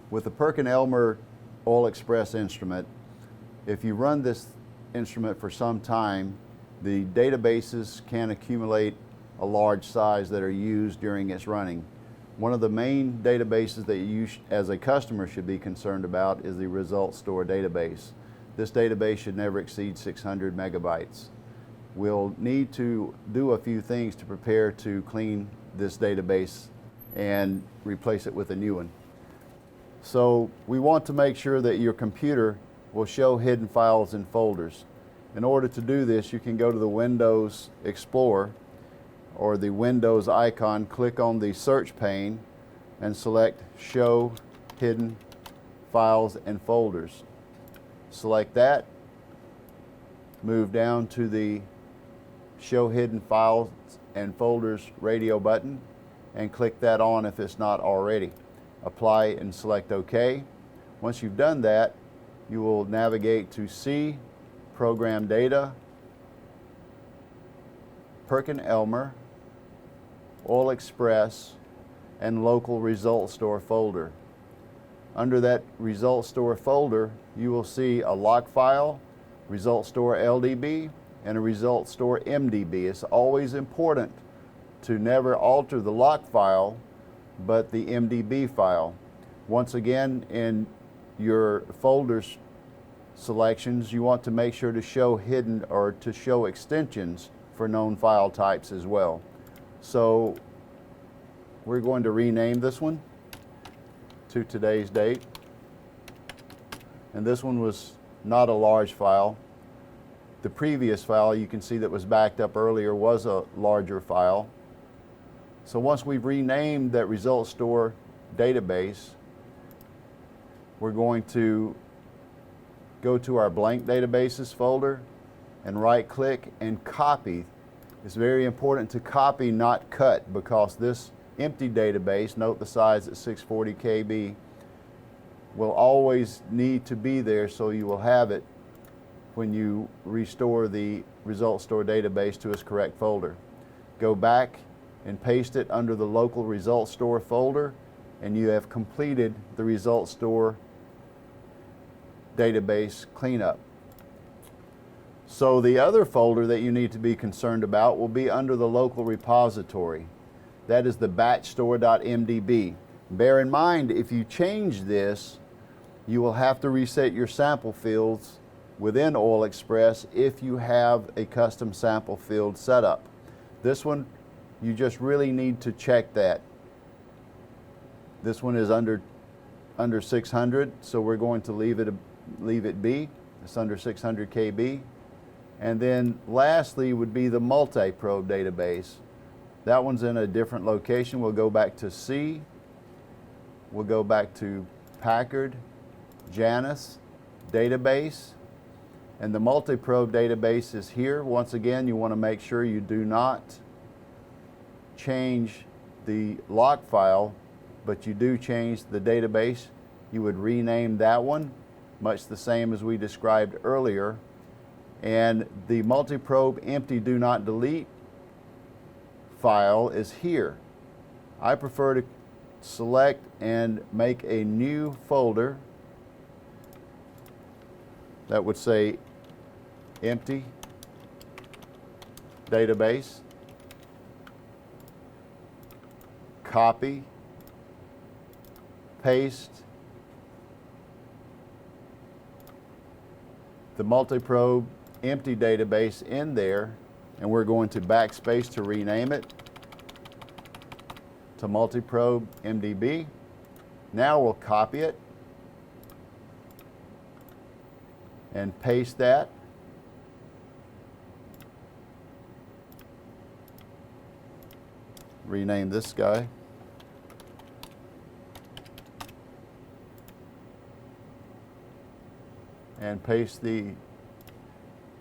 With the Perkin-Elmer Oil Express instrument, if you run this instrument for some time, the databases can accumulate a large size that are used during its running. One of the main databases that you as a customer should be concerned about is the Results Store database. This database should never exceed 600 megabytes. We'll need to do a few things to prepare to clean this database and replace it with a new one. So we want to make sure that your computer will show hidden files and folders. In order to do this, you can go to the Windows Explorer or the Windows icon, click on the search pane and select Show Hidden Files and Folders. Select that, move down to the Show Hidden Files and Folders radio button and click that on if it's not already. Apply and select OK. Once you've done that, you will navigate to C, Program Data, Perkin-Elmer, Oil Express, and Local Results Store folder. Under that Results Store folder, you will see a log file, Results Store LDB, and a Results Store MDB. It's always important to never alter the log file, but the MDB file. Once again, in your folders selections, you want to make sure to show hidden or to show extensions for known file types as well. So we're going to rename this one to today's date. And this one was not a large file. The previous file you can see that was backed up earlier was a larger file. So once we've renamed that Results Store database, we're going to go to our blank databases folder and right click and copy. It's very important to copy, not cut, because this empty database, note the size at 640 KB, will always need to be there, so you will have it when you restore the Results Store database to its correct folder. Go back and paste it under the local Results Store folder, and you have completed the Results Store database cleanup. So the other folder that you need to be concerned about will be under the local repository. That is the batchstore.mdb. Bear in mind, if you change this, you will have to reset your sample fields within Oil Express if you have a custom sample field set up. This one, you just really need to check that. This one is under 600, so we're going to leave it be. It's under 600 KB. And then lastly would be the multi-probe database. That one's in a different location. We'll go back to C. We'll go back to Packard, Janus, database. And the multi-probe database is here. Once again, you want to make sure you do not change the log file, but you do change the database. You would rename that one, much the same as we described earlier. And the multi-probe empty do not delete file is here. I prefer to select and make a new folder that would say empty database, copy, paste the multi-probe empty database in there, and we're going to backspace to rename it to multi-probe MDB. Now we'll copy it and paste that. Rename this guy. And paste the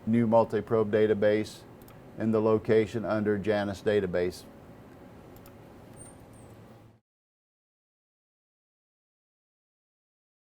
new multi-probe database in the location under Janus database.